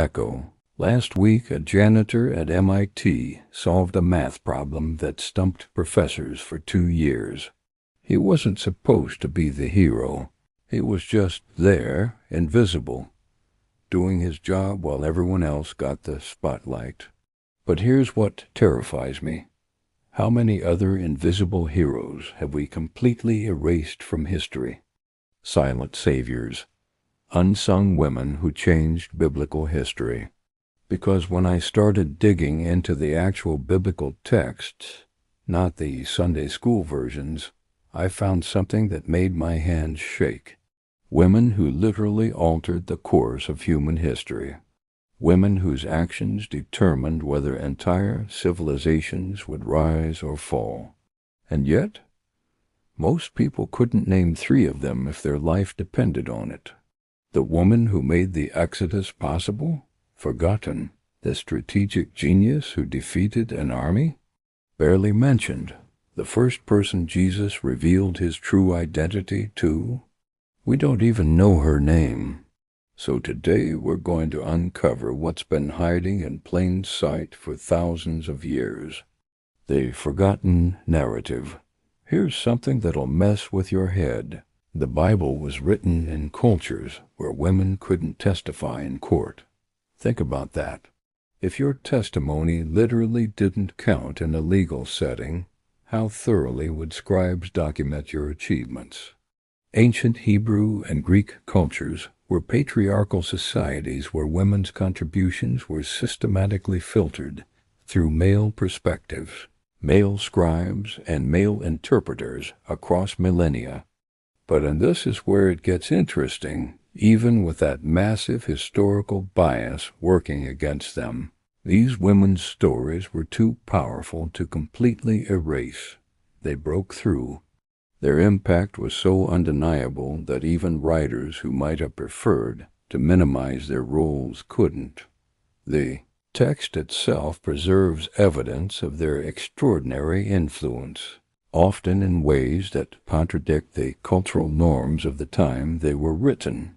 Echo. Last week, a janitor at MIT solved a math problem that stumped professors for 2 years. He wasn't supposed to be the hero. He was just there, invisible, doing his job while everyone else got the spotlight. But here's what terrifies me. How many other invisible heroes have we completely erased from history? Silent saviors. Unsung women who changed biblical history. Because when I started digging into the actual biblical texts, not the Sunday school versions, I found something that made my hands shake. Women who literally altered the course of human history. Women whose actions determined whether entire civilizations would rise or fall. And yet, most people couldn't name 3 of them if their life depended on it. The woman who made the Exodus possible? Forgotten. The strategic genius who defeated an army? Barely mentioned. The first person Jesus revealed his true identity to? We don't even know her name. So today we're going to uncover what's been hiding in plain sight for thousands of years. The forgotten narrative. Here's something that'll mess with your head. The Bible was written in cultures where women couldn't testify in court. Think about that. If your testimony literally didn't count in a legal setting, how thoroughly would scribes document your achievements? Ancient Hebrew and Greek cultures were patriarchal societies where women's contributions were systematically filtered through male perspectives, male scribes, and male interpreters across millennia. And this is where it gets interesting, even with that massive historical bias working against them. These women's stories were too powerful to completely erase. They broke through. Their impact was so undeniable that even writers who might have preferred to minimize their roles couldn't. The text itself preserves evidence of their extraordinary influence, often in ways that contradict the cultural norms of the time they were written.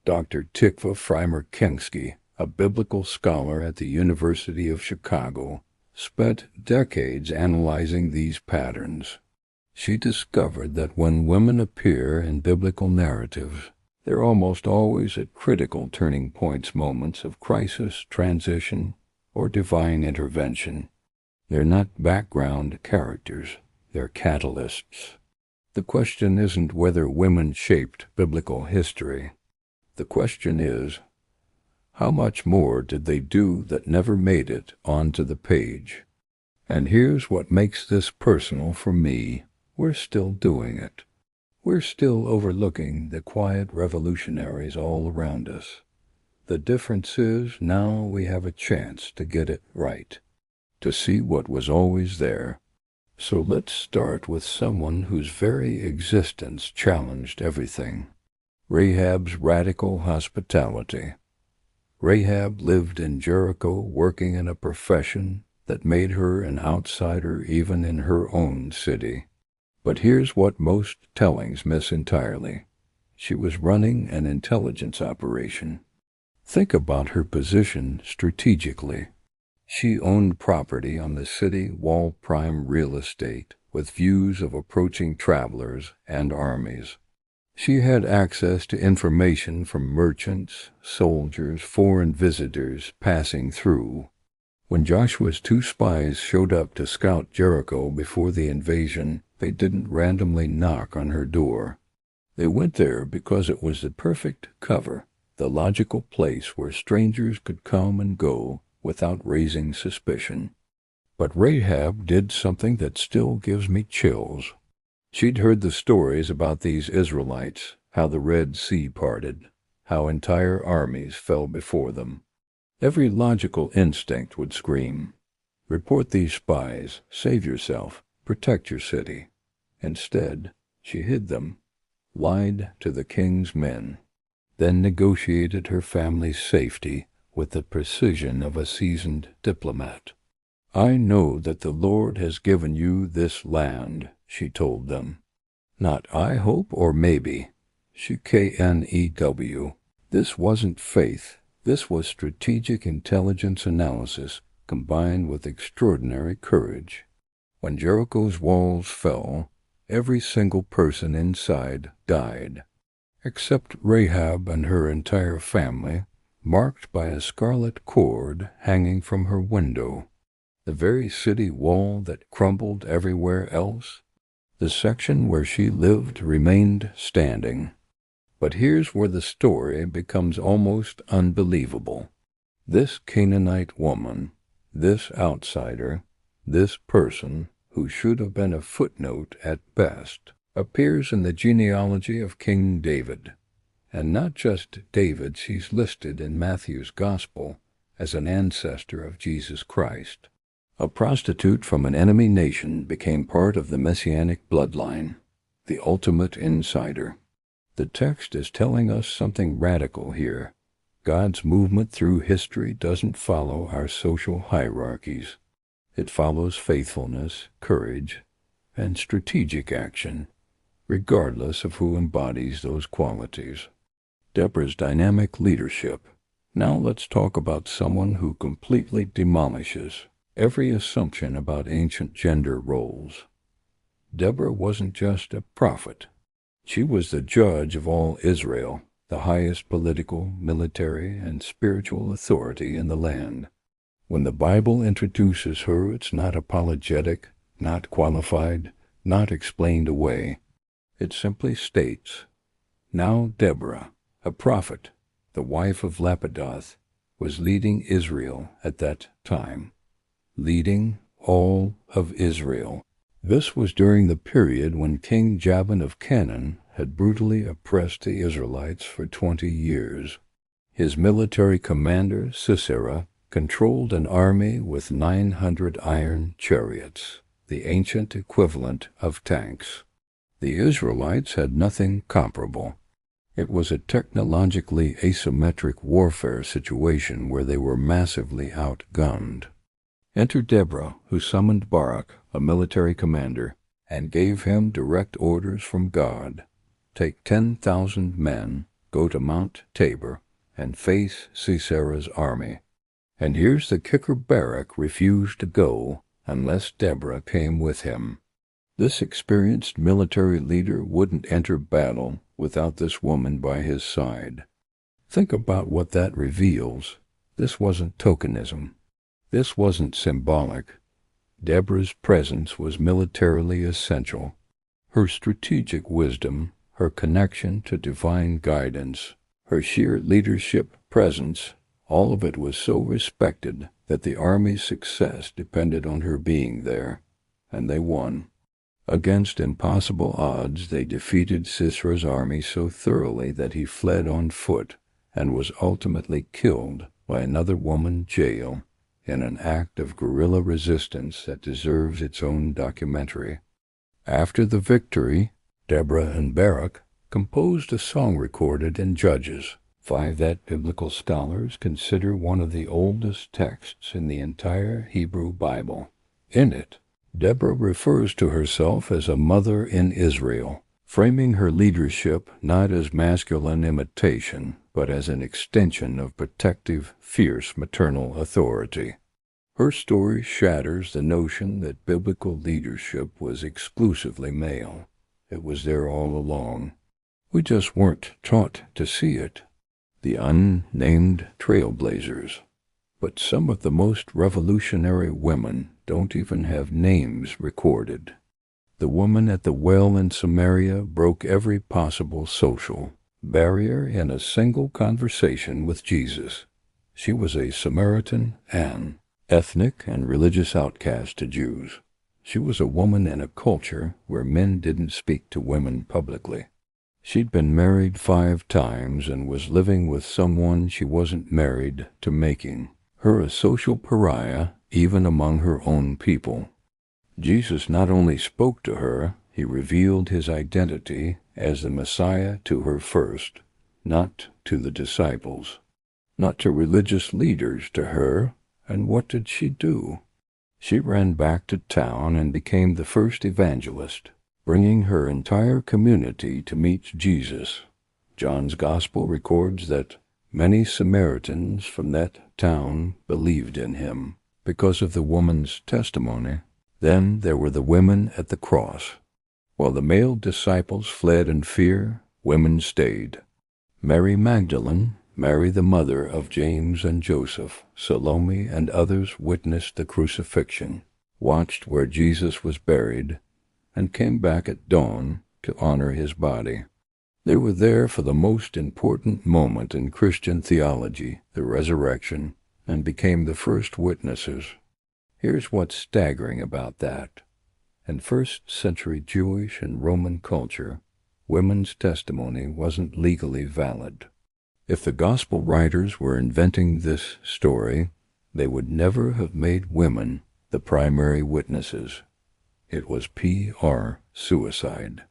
Dr. Tikva Frymer-Kensky, a biblical scholar at the University of Chicago, spent decades analyzing these patterns. She discovered that when women appear in biblical narratives, they're almost always at critical turning points, moments of crisis, transition, or divine intervention. They're not background characters. They're catalysts. The question isn't whether women shaped biblical history. The question is, how much more did they do that never made it onto the page? And here's what makes this personal for me. We're still doing it. We're still overlooking the quiet revolutionaries all around us. The difference is now we have a chance to get it right, to see what was always there. So let's start with someone whose very existence challenged everything. Rahab's radical hospitality. Rahab lived in Jericho, working in a profession that made her an outsider even in her own city. But here's what most tellings miss entirely. She was running an intelligence operation. Think about her position strategically. She owned property on the city wall prime real estate with views of approaching travelers and armies. She had access to information from merchants, soldiers, foreign visitors passing through. When Joshua's 2 spies showed up to scout Jericho before the invasion, they didn't randomly knock on her door. They went there because it was the perfect cover, the logical place where strangers could come and go without raising suspicion. But Rahab did something that still gives me chills. She'd heard the stories about these Israelites, how the Red Sea parted, how entire armies fell before them. Every logical instinct would scream, report these spies, save yourself, protect your city. Instead, she hid them, lied to the king's men, then negotiated her family's safety with the precision of a seasoned diplomat. I know that the Lord has given you this land, she told them. Not I hope or maybe. She Knew. This wasn't faith. This was strategic intelligence analysis combined with extraordinary courage. When Jericho's walls fell, every single person inside died, except Rahab and her entire family, marked by a scarlet cord hanging from her window. The very city wall that crumbled everywhere else, the section where she lived remained standing. But here's where the story becomes almost unbelievable. This Canaanite woman, this outsider, this person who should have been a footnote at best, appears in the genealogy of King David. And not just David, she's listed in Matthew's Gospel as an ancestor of Jesus Christ. A prostitute from an enemy nation became part of the messianic bloodline, the ultimate insider. The text is telling us something radical here. God's movement through history doesn't follow our social hierarchies. It follows faithfulness, courage, and strategic action, regardless of who embodies those qualities. Deborah's dynamic leadership. Now let's talk about someone who completely demolishes every assumption about ancient gender roles. Deborah wasn't just a prophet. She was the judge of all Israel, the highest political, military, and spiritual authority in the land. When the Bible introduces her, it's not apologetic, not qualified, not explained away. It simply states, "Now Deborah, a prophet, the wife of Lapidoth, was leading Israel at that time." Leading all of Israel. This was during the period when King Jabin of Canaan had brutally oppressed the Israelites for 20 years. His military commander, Sisera, controlled an army with 900 iron chariots, the ancient equivalent of tanks. The Israelites had nothing comparable. It was a technologically asymmetric warfare situation where they were massively outgunned. Enter Deborah, who summoned Barak, a military commander, and gave him direct orders from God. Take 10,000 men, go to Mount Tabor, and face Sisera's army. And here's the kicker: Barak refused to go unless Deborah came with him. This experienced military leader wouldn't enter battle without this woman by his side. Think about what that reveals. This wasn't tokenism. This wasn't symbolic. Deborah's presence was militarily essential. Her strategic wisdom, her connection to divine guidance, her sheer leadership presence, all of it was so respected that the army's success depended on her being there. And they won. Against impossible odds, they defeated Sisera's army so thoroughly that he fled on foot and was ultimately killed by another woman, Jael, in an act of guerrilla resistance that deserves its own documentary. After the victory, Deborah and Barak composed a song recorded in Judges 5 that biblical scholars consider one of the oldest texts in the entire Hebrew Bible. In it, Deborah refers to herself as a mother in Israel, framing her leadership not as masculine imitation, but as an extension of protective, fierce maternal authority. Her story shatters the notion that biblical leadership was exclusively male. It was there all along. We just weren't taught to see it. The unnamed trailblazers. But some of the most revolutionary women don't even have names recorded. The woman at the well in Samaria broke every possible social barrier in a single conversation with Jesus. She was a Samaritan, an ethnic and religious outcast to Jews. She was a woman in a culture where men didn't speak to women publicly. She'd been married 5 times and was living with someone she wasn't married to, making her a social pariah even among her own people. Jesus not only spoke to her, he revealed his identity as the Messiah to her first, not to the disciples, not to religious leaders, to her. And what did she do? She ran back to town and became the first evangelist, bringing her entire community to meet Jesus. John's Gospel records that Many Samaritans from that town believed in him because of the woman's testimony. Then there were the women at the cross. While the male disciples fled in fear, women stayed. Mary Magdalene, Mary the mother of James and Joseph, Salome, and others witnessed the crucifixion, watched where Jesus was buried, and came back at dawn to honor his body. They were there for the most important moment in Christian theology, the resurrection, and became the first witnesses. Here's what's staggering about that. In first-century Jewish and Roman culture, women's testimony wasn't legally valid. If the gospel writers were inventing this story, they would never have made women the primary witnesses. It was PR suicide.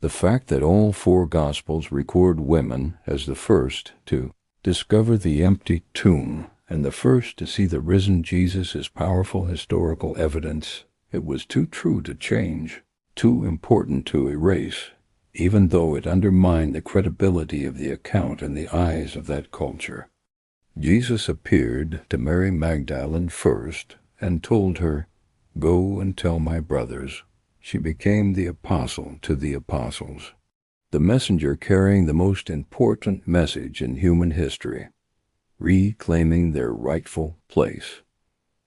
The fact that all four Gospels record women as the first to discover the empty tomb and the first to see the risen Jesus as powerful historical evidence, it was too true to change, too important to erase, even though it undermined the credibility of the account in the eyes of that culture. Jesus appeared to Mary Magdalene first and told her, "Go and tell my brothers." She became the apostle to the apostles, the messenger carrying the most important message in human history, reclaiming their rightful place.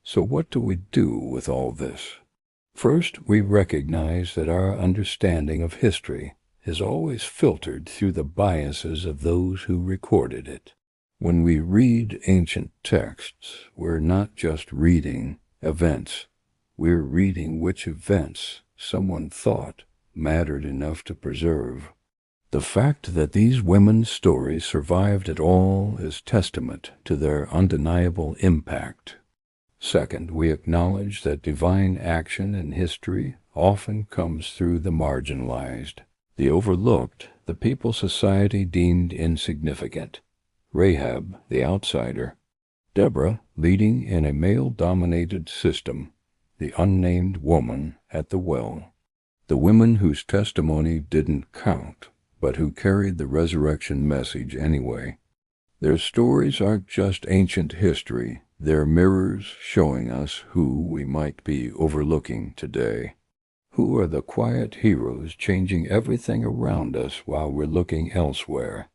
So what do we do with all this? First, we recognize that our understanding of history is always filtered through the biases of those who recorded it. When we read ancient texts, we're not just reading events, we're reading which events someone thought mattered enough to preserve. The fact that these women's stories survived at all is testament to their undeniable impact. Second, we acknowledge that divine action in history often comes through the marginalized, the overlooked, the people society deemed insignificant. Rahab, the outsider. Deborah, leading in a male-dominated system. The unnamed woman at the well. The women whose testimony didn't count, but who carried the resurrection message anyway. Their stories aren't just ancient history, they're mirrors showing us who we might be overlooking today. Who are the quiet heroes changing everything around us while we're looking elsewhere?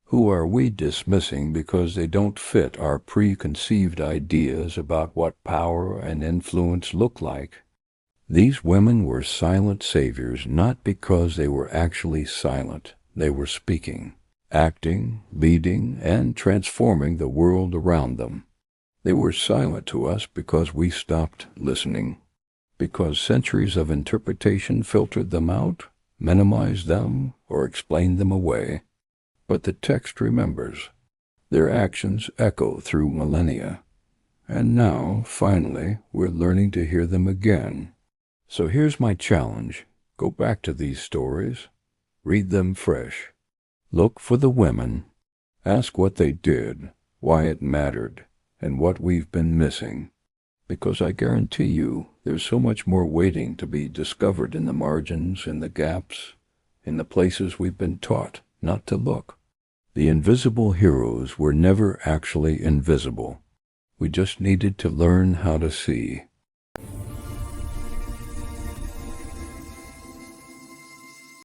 Who are we dismissing because they don't fit our preconceived ideas about what power and influence look like? These women were silent saviors not because they were actually silent. They were speaking, acting, leading, and transforming the world around them. They were silent to us because we stopped listening, because centuries of interpretation filtered them out, minimized them, or explained them away. But the text remembers. Their actions echo through millennia. And now, finally, we're learning to hear them again. So here's my challenge. Go back to these stories. Read them fresh. Look for the women. Ask what they did, why it mattered, and what we've been missing. Because I guarantee you, there's so much more waiting to be discovered in the margins, in the gaps, in the places we've been taught not to look. The invisible heroes were never actually invisible. We just needed to learn how to see.